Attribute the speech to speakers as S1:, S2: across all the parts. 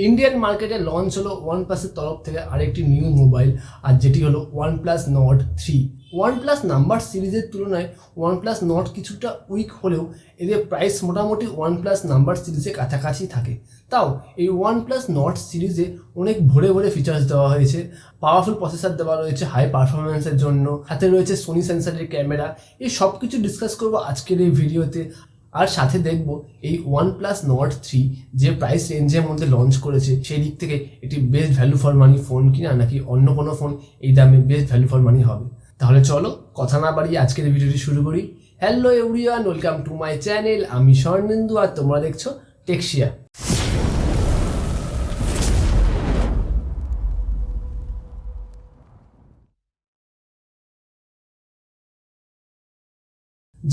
S1: Indian মার্কেটে launch হলো ওয়ানপ্লাসের তরফ থেকে আরেকটি নিউ মোবাইল, আর যেটি হলো ওয়ানপ্লাস নর্ড 3। ওয়ানপ্লাস নাম্বার সিরিজের তুলনায় ওয়ানপ্লাস নর্ড কিছুটা উইক হলেও এদের প্রাইস মোটামুটি ওয়ানপ্লাস নাম্বার সিরিজের কাছাকাছি থাকে। তাও এই ওয়ানপ্লাস নর্ড সিরিজে অনেক ভরে ভরে ফিচার্স দেওয়া হয়েছে। পাওয়ারফুল প্রসেসর দেওয়া রয়েছে হাই পারফরমেন্সের জন্য, হাতে রয়েছে সোনি সেন্সরের ক্যামেরা। এই সব কিছু ডিসকাস করবো আজকের এই ভিডিওতে। আর সাথে দেখব এই ওয়ানপ্লাস নর্ড 3 যে প্রাইস রেঞ্জের মধ্যে লঞ্চ করেছে সেই দিক থেকে এটি best value for money phone কিনা, নাকি অন্য কোনো ফোন এই দামে বেস্ট ভ্যালু ফর মানি হবে। তাহলে চলো কথা না বাড়িয়ে আজকের ভিডিওটি শুরু করি। Hello everyone, welcome to my channel. আমি স্বর্ণেন্দু আর তোমরা দেখছো টেকসিয়া।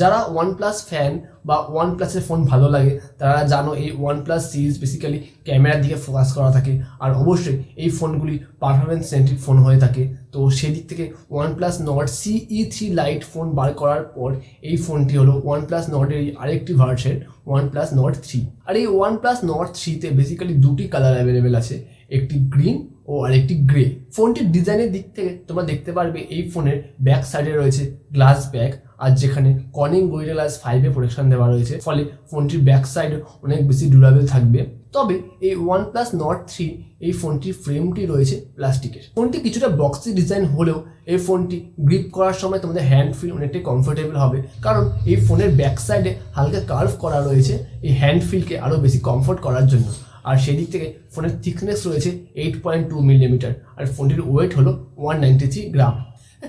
S1: যারা ওয়ানপ্লাস ফ্যান বা ওয়ানপ্লাসের ফোন ভালো লাগে তারা জানো এই ওয়ানপ্লাস সিরিজ বেসিক্যালি ক্যামেরার দিকে ফোকাস করা থাকে, আর অবশ্যই এই ফোনগুলি পারফরমেন্স সেন্ট্রিক ফোন হয়ে থাকে। তো সেই দিক থেকে OnePlus Nord CE3 Lite phone বার করার পর এই ফোনটি হলো ওয়ানপ্লাস নর্ডের আরেকটি ভার্সন ওয়ানপ্লাস নর্ড 3। আর এই ওয়ানপ্লাস নর্ড 3তে বেসিক্যালি দুটি কালার অ্যাভেলেবেল আছে, একটি গ্রিন ও আরেকটি গ্রে। ফোনটির ডিজাইনের দিক থেকে তোমরা দেখতে পারবে এই ফোনের ব্যাক সাইডে রয়েছে গ্লাস ব্যাক, আর যেখানে কর্নিং গোরিলা গ্লাস 5 প্রোটেকশন দেওয়া রয়েছে, ফলে ফোনটির ব্যাক সাইড অনেক বেশি ডিউরেবল থাকবে। তবে এই ওয়ানপ্লাস নর্ড 3 এই ফোনটির ফ্রেমটি রয়েছে প্লাস্টিকের। ফোনটি কিছুটা বক্সি ডিজাইন হলেও এই ফোনটি গ্রিপ করার সময় তোমাদের হ্যান্ড ফিল অনেকটাই কমফোর্টেবল হবে, কারণ এই ফোনের ব্যাক সাইডে হালকা কার্ভ করা রয়েছে এই হ্যান্ড ফিলকে আরও বেশি কমফোর্ট করার জন্য। আর সেই দিক থেকে ফোনের থিকনেস রয়েছে 8.2 মিলিমিটার, আর ফোনটির ওয়েট হলো 193 গ্রাম।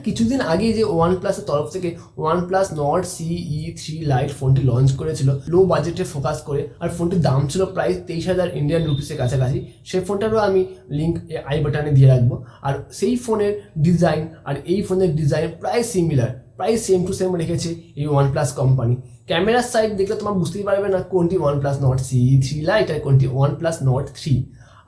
S1: কিছুদিন আগেই যে ওয়ানপ্লাসের তরফ থেকে ওয়ানপ্লাস নর্ড CE3 লাইট ফোনটি লঞ্চ করেছিল লো বাজেটে ফোকাস করে, আর ফোনটির দাম ছিল প্রায় 23,000 ইন্ডিয়ান রুপিসের কাছাকাছি। সেই ফোনটারও আমি লিঙ্ক আই বাটনে দিয়ে রাখবো। আর সেই ফোনের ডিজাইন আর এই ফোনের ডিজাইন প্রায় সিমিলার, প্রায় সেম টু সেম রেখেছে এই ওয়ানপ্লাস কোম্পানি। ক্যামেরার সাইড দেখলে তোমার বুঝতেই পারবে না কোনটি ওয়ানপ্লাস নর্ড CE3 লাইট আর কোনটি ওয়ানপ্লাস নর্ড 3।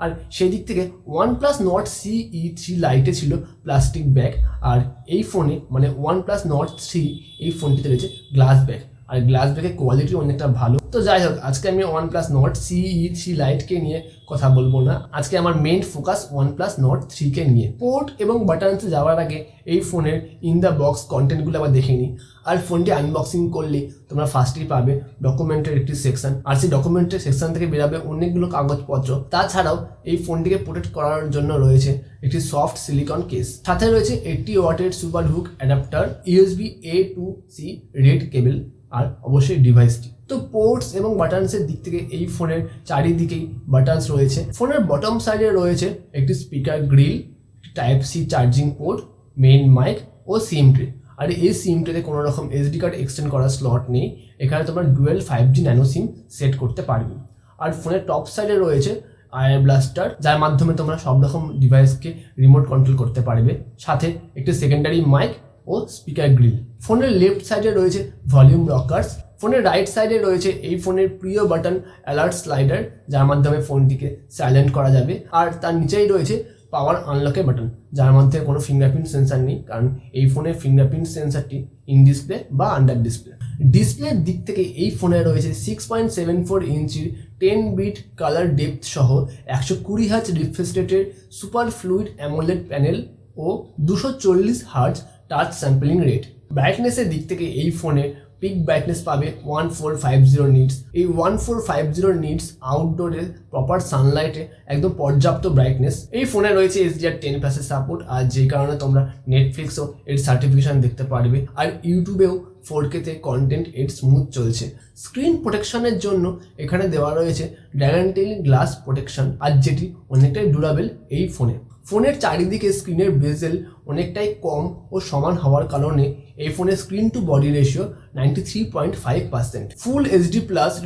S1: আর সেই দিক থেকে ওয়ানপ্লাস নর্ড CE3 লাইটে ছিল প্লাস্টিক ব্যাগ, আর এই ফোনে মানে ওয়ানপ্লাস নর্ড 3 এই ফোনটিতে রয়েছে গ্লাস ব্যাগ, আর গ্লাস ব্যাগের কোয়ালিটি অনেকটা ভালো। তো যাই হোক, আজকে আমি ওয়ানপ্লাস নর্ড CE3 লাইটকে নিয়ে কথা বলবো না, আজকে আমার মেইন ফোকাস ওয়ানপ্লাস নর্ড 3কে নিয়ে। পোর্ট এবং বাটনসে যাওয়ার আগে এই ফোনের ইন দ্য বক্স কন্টেন্টগুলো আবার দেখে নিই। আর ফোনটি আনবক্সিং করলে তোমরা ফার্স্টেই পাবে ডকুমেন্টের একটি সেকশন, আর সেই ডকুমেন্টের সেকশন থেকে বেরাবে অনেকগুলো কাগজপত্র। তাছাড়াও এই ফোনটিকে প্রোটেক্ট করার জন্য রয়েছে একটি সফট সিলিকন কেস, সাথে রয়েছে 80 ওয়াটের super VOOC adapter, USB A to C red cable, আর অবশ্যই ডিভাইসটি। তো পোর্টস এবং বাটনসের দিক থেকে এই ফোনের চারিদিকেই বাটনস রয়েছে। ফোনের বটম সাইডে রয়েছে একটি speaker grill, type C charging port, main mic ও সিম ট্রে। আর এই সিম ট্রেতে কোনো রকম SD কার্ড এক্সটেন্ড করার স্লট নেই, এখানে তোমরা ডুয়েল 5G ন্যানো সিম সেট করতে পারবে। আর ফোনের টপ সাইডে রয়েছে আয়ার ব্লাস্টার, যার মাধ্যমে তোমরা সব রকম ডিভাইসকে রিমোট কন্ট্রোল করতে পারবে, সাথে একটি সেকেন্ডারি মাইক ও স্পিকার গ্রিল। ফোনের লেফট সাইডে রয়েছে ভলিউম রকার্স। ফোনের রাইট সাইডে রয়েছে এই ফোনের প্রিয় বাটন অ্যালার্ট স্লাইডার, যার মাধ্যমে ফোনটিকে সাইলেন্ট করা যাবে। আর তার নিচেই রয়েছে পাওয়ার আনলকের বাটন, যার মধ্যে কোনো ফিঙ্গারপ্রিন্ট সেন্সার নেই, কারণ এই ফোনের ফিঙ্গারপ্রিন্ট সেন্সারটি ইন ডিসপ্লে বা আন্ডার ডিসপ্লে। ডিসপ্লের দিক থেকে এই ফোনে রয়েছে 6.74 ইঞ্চির 10 বিট কালার ডেপথ সহ 120 হার্জ রিফ্রেশ রেটের সুপার ফ্লুইড অ্যামোলেড প্যানেল ও 240 হার্জ টাচ স্যাম্পলিং রেট। ব্রাইটনেসের দিক থেকে এই ফোনে পিক ব্রাইটনেস পাবে 1450 নিটস। এই 1450 নিটস আউটডোরে প্রপার সানলাইটে একদম পর্যাপ্ত ব্রাইটনেস। এই ফোনে রয়েছে HDR10+ সাপোর্ট, আর যে কারণে তোমরা নেটফ্লিক্সও এর সার্টিফিকেশন দেখতে পারবে, আর ইউটিউবেও 4K-তে কন্টেন্ট এর স্মুথ চলছে। স্ক্রিন প্রোটেকশনের জন্য এখানে দেওয়া রয়েছে ড্যাগান্টিল গ্লাস প্রোটেকশন, আর যেটি অনেকটাই ডিউরেবল এই ফোনে। ফোনের চারিদিকে স্ক্রিনের বেজেল অনেকটাই কম ও সমান হওয়ার কারণে এই ফোনের স্ক্রিন টু বডি রেশিও 93.5%। ফুল HD+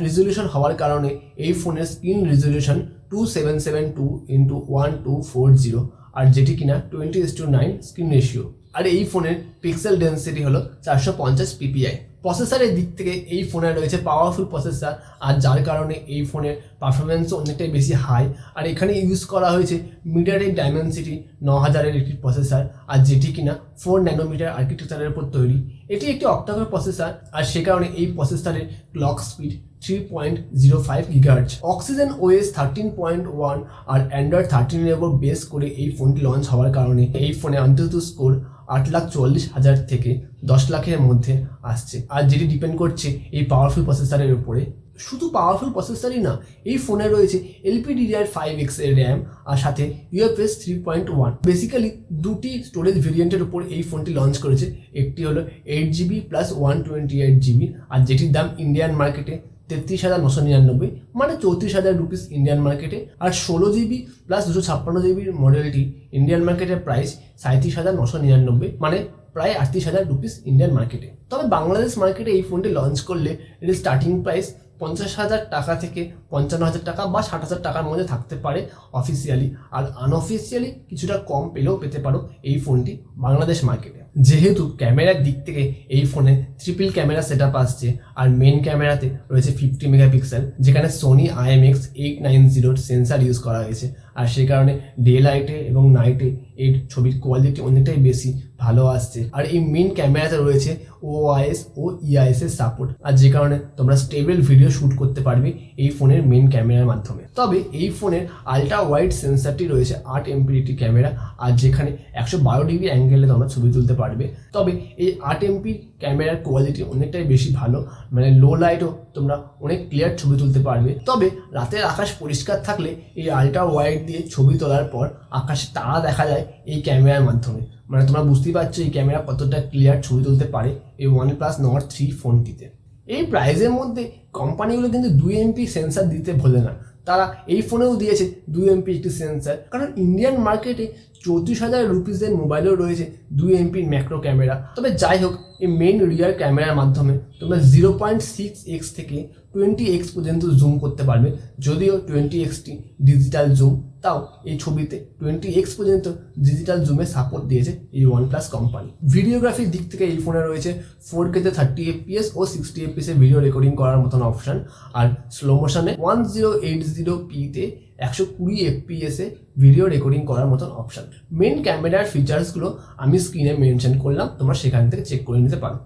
S1: রেজলিউশন হওয়ার কারণে এই ফোনের স্ক্রিন রেজলিউশন 2772x1240, আর যেটি কিনা 20:9 স্ক্রিন রেশিও। আর এই ফোনের পিক্সেল ডেন্সিটি হলো 450 ppi। প্রসেসরের দিক থেকে এই ফোনে রয়েছে পাওয়ারফুল প্রসেসর, আর যার কারণে এই ফোনের পারফরমেন্সও অনেকটাই বেশি হাই। আর এখানে ইউজ করা হয়েছে মিডিয়াটেক ডাইমেনসিটি 9000-এর একটি প্রসেসর, আর যেটি কিনা 4 ন্যানোমিটার আর্কিটেকচারের উপর তৈরি। এটি একটি অক্টাকোর প্রসেসর, আর সে কারণে এই প্রসেসরের clock speed 3.05 GHz। Oxygen OS 13.1 আর অ্যান্ড্রয়েড 13 এর উপর বেস করে এই ফোনটি লঞ্চ হওয়ার কারণে এই ফোনে অন্তত স্কোর 8,44,000 থেকে 10 লাখের মধ্যে আসছে, আর যেটি ডিপেন্ড করছে এই পাওয়ারফুল প্রসেসরের উপরে। শুধু পাওয়ারফুল প্রসেসরই না, এই ফোনে রয়েছে LPDDR5X এর র্যাম আর সাথে UFS 3.1। বেসিক্যালি দুটি স্টোরেজ ভেরিয়েন্টের উপর এই ফোনটি লঞ্চ করেছে। একটি হলো 8GB প্লাস 128GB, আর যেটির দাম ইন্ডিয়ান মার্কেটে 33,999, মানে 34,000 রুপিস ইন্ডিয়ান মার্কেটে। আর 16GB প্লাস 256GB মডেলটি ইন্ডিয়ান মার্কেটের প্রাইস 37,999, মানে প্রায় 38,000 রুপিস ইন্ডিয়ান মার্কেটে। তবে বাংলাদেশ মার্কেটে এই ফোনটি লঞ্চ করলে এর স্টার্টিং প্রাইস 50,000 টাকা থেকে 55,000 টাকা বা 60,000 টাকার মধ্যে থাকতে পারে অফিসিয়ালি, আর আনঅফিসিয়ালি কিছুটা কম পেতে পারো এই ফোনটি বাংলাদেশ মার্কেটে। যেহেতু ক্যামেরার দিক থেকে এই ফোনে ট্রিপল ক্যামেরা সেট আপ আসছে, আর মেন ক্যামেরাতে রয়েছে 50 মেগাপিক্সেল, যেখানে সোনি IMX890 সেন্সার ইউজ করা হয়েছে, আর সেই কারণে ডে লাইটে এবং নাইটে এর ছবির কোয়ালিটি অনেকটাই বেশি ভালো আসছে। আর এই মেন ক্যামেরাতে রয়েছে OIS ও EIS এর সাপোর্ট, আর যে কারণে তোমরা স্টেবল ভিডিও শ্যুট করতে পারবে এই ফোনের মেন ক্যামেরার মাধ্যমে। তবে এই ফোনের আলট্রা ওয়াইড সেন্সারটি রয়েছে 8 MP ক্যামেরা, আর যেখানে 112 ডিগ্রি অ্যাঙ্গেলে তোমরা ছবি তুলতে পারবে। তবে এই 8 MP ক্যামেরার কোয়ালিটি অনেকটাই বেশি ভালো, মানে লো লাইটও তোমরা অনেক ক্লিয়ার ছবি তুলতে পারবে। তবে রাতের আকাশ পরিষ্কার থাকলে এই আলট্রা ওয়াইড দিয়ে ছবি তোলার পর আকাশে তারা দেখা যায় এই ক্যামেরার মাধ্যমে, মানে তোমরা বুঝতেই পারছো এই ক্যামেরা কতটা ক্লিয়ার ছবি তুলতে পারে এই OnePlus Nord 3 ফোনটিতে। এই প্রাইসের মধ্যে কোম্পানিগুলো কিন্তু 2 MP সেন্সার দিতে ভোলে না, তারা এই ফোনেও দিয়েছে 2 MP একটি সেন্সার, কারণ ইন্ডিয়ান মার্কেটে 34,000 রুপিসের মোবাইলেও রয়েছে 2 MP ম্যাক্রো ক্যামেরা। তবে যাই হোক, এই মেন রিয়ার ক্যামেরার মাধ্যমে তোমরা 0.6x থেকে 20x পর্যন্ত জুম করতে পারবে, যদিও 20xটি ডিজিটাল জুম, তাও এই ছবিতে 20x পর্যন্ত ডিজিটাল জুমে সাপোর্ট দিয়েছে এই OnePlus কোম্পানি। ভিডিওগ্রাফির দিক থেকে এই ফোনে রয়েছে 4K তে 30 FPS ও 60 FPS এ ভিডিও রেকর্ডিং করার মতন অপশন, আর স্লো মোশনে 1080p তে 120 FPS এ ভিডিও রেকর্ডিং করার মতন অপশন। মেন ক্যামেরার ফিচার্সগুলো আমি স্ক্রিনে মেনশন করলাম, তোমরা সেখান থেকে চেক করে নিতে পারো।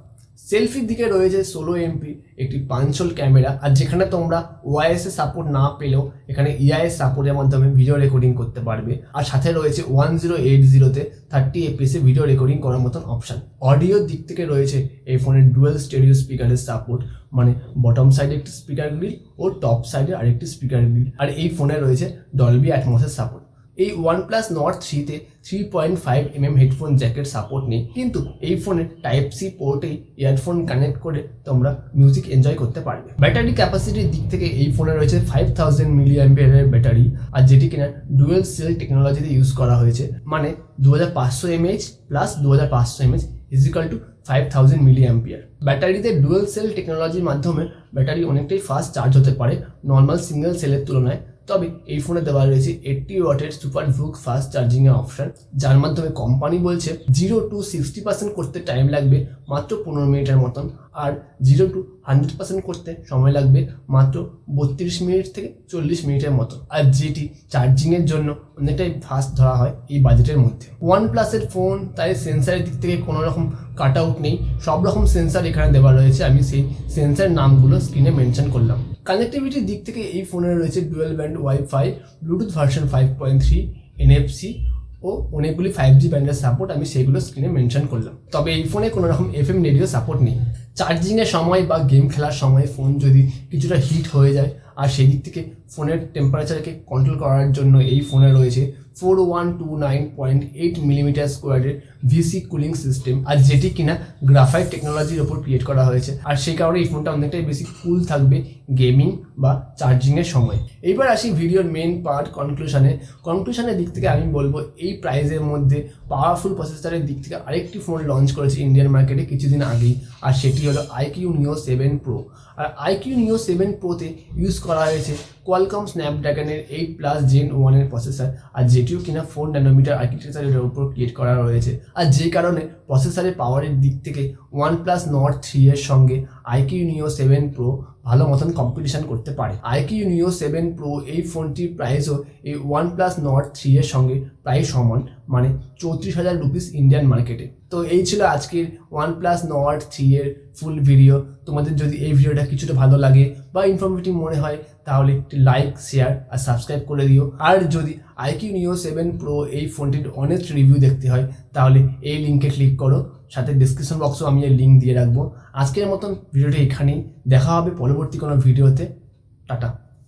S1: সেলফির দিকে রয়েছে 16 MP একটি পাঞ্চল ক্যামেরা, আর যেখানে তোমরা OIS এর সাপোর্ট না পেলেও এখানে EIS সাপোর্টের মাধ্যমে ভিডিও রেকর্ডিং করতে পারবে, আর সাথে রয়েছে 1080 তে 30 FPS এ ভিডিও রেকর্ডিং করার মতন অপশন। অডিওর দিক থেকে রয়েছে এই ফোনের ডুয়াল স্টেরিও স্পিকারের সাপোর্ট, মানে বটম সাইডে একটি স্পিকার গ্রিল ও টপ সাইডে আরেকটি স্পিকার গ্রিল, আর এই ফোনে রয়েছে ডলবি অ্যাটমসের সাপোর্ট। এই OnePlus Nord 3 তে 3.5mm হেডফোন জ্যাকের সাপোর্ট নেই, কিন্তু এই ফোনের Type-C পোর্টে ইয়ারফোন কানেক্ট করে তোমরা মিউজিক এনজয় করতে পারবে। ব্যাটারি ক্যাপাসিটির দিক থেকে এই ফোনে রয়েছে 5000 mAh এর ব্যাটারি, আর যেটি কিনা ডুয়েল সেল টেকনোলজিতে ইউজ করা হয়েছে, মানে 2500 mAh plus 2500 mAh equal to 5000 mAh। ব্যাটারিতে ডুয়েল সেল টেকনোলজির মাধ্যমে ব্যাটারি অনেকটাই ফাস্ট চার্জ হতে পারে নর্মাল সিঙ্গেল সেলের তুলনায়। তবে এই ফোনে দেওয়া রয়েছে 80 ওয়াটের সুপার ভুক ফাস্ট চার্জিং এর অপশন, যার মাধ্যমে কোম্পানি বলছে 0 to 60% করতে টাইম লাগবে মাত্র 15 মিনিটের মতন, আর 0 to 100% করতে সময় লাগবে মাত্র 32 মিনিট থেকে 40 মিনিটের মতো, আর যেটি চার্জিং এর জন্য অনেকটাই ফাস্ট ধরা হয় এই বাজেটের মধ্যে। OnePlus এর ফোন, তাই সেন্সারের দিক থেকে কোনো রকম কাট আউট নেই, সব রকম সেন্সার এখানে দেওয়া রয়েছে, আমি সেই সেন্সার নামগুলো স্ক্রিনে মেনশন করলাম। কানেক্টিভিটির দিক থেকে এই ফোনে রয়েছে dual band wifi, Bluetooth version 5.3, NFC ও অনেকগুলি 5G ব্যান্ডের সাপোর্ট, আমি সেগুলো স্ক্রিনে মেনশন করলাম। তবে এই ফোনে কোনো রকম FM রেডিও সাপোর্ট নেই। চার্জিংয়ের সময় বা গেম খেলার সময় ফোন যদি কিছুটা হিট হয়ে যায়, আর সেই দিক থেকে ফোনের টেম্পারেচারকে কন্ট্রোল করার জন্য এই ফোনে রয়েছে 4129.8 মিলিমিটার স্কোয়ারের VC কুলিং সিস্টেম, আর যেটি কিনা গ্রাফাইট টেকনোলজির ওপর ক্রিয়েট করা হয়েছে, আর সেই কারণে এই ফোনটা অনেকটাই বেশি কুল থাকবে গেমিং বা চার্জিংয়ের সময়। এইবার আসি ভিডিওর মেন পার্ট কনক্লুশনের দিক থেকে আমি বলবো এই প্রাইসের মধ্যে পাওয়ারফুল প্রসেসরের দিক থেকে আরেকটি ফোন লঞ্চ করেছে ইন্ডিয়ান মার্কেটে কিছুদিন আগেই, আর সেটি হলো IQOO Neo 7 Pro। আর IQOO Neo 7 Proতে ইউজ করা হয়েছে কোয়ালকম স্ন্যাপড্রাগনের 8+ Gen 1 এর প্রসেসর, আর যেটিও কিনা 4 ন্যানোমিটার আর্কিটেকচারের উপর ক্রিয়েট করা রয়েছে, আর যে কারণে প্রসেসরের পাওয়ারের দিক থেকে OnePlus Nord 3 এর সঙ্গে IQOO Neo 7 Pro ভালো মতন কম্পিটিশন করতে পারে। IQOO Neo 7 Pro এই ফোনটির প্রাইসও এই OnePlus Nord 3 এর সঙ্গে প্রায় সমান, মানে 34,000 রুপিস ইন্ডিয়ান মার্কেটে। তো এই ছিল আজকের OnePlus Nord 3 এর ফুল ভিডিও। তোমাদের যদি এই ভিডিওটা কিছুটা ভালো লাগে বা ইনফরমেটিভ মনে হয় তাহলে একটি লাইক, শেয়ার আর সাবস্ক্রাইব করে দিও। আর যদি IQOO Neo 7 Pro এই ফোনটির অনেস্ট রিভিউ দেখতে হয় তাহলে এই লিঙ্কে ক্লিক করো, সাথে ডিসক্রিপশন বক্সেও আমি এই লিঙ্ক দিয়ে রাখবো। আজকের মতন ভিডিওটি এখানেই, দেখা হবে পরবর্তী কোনো ভিডিওতে। টাটা।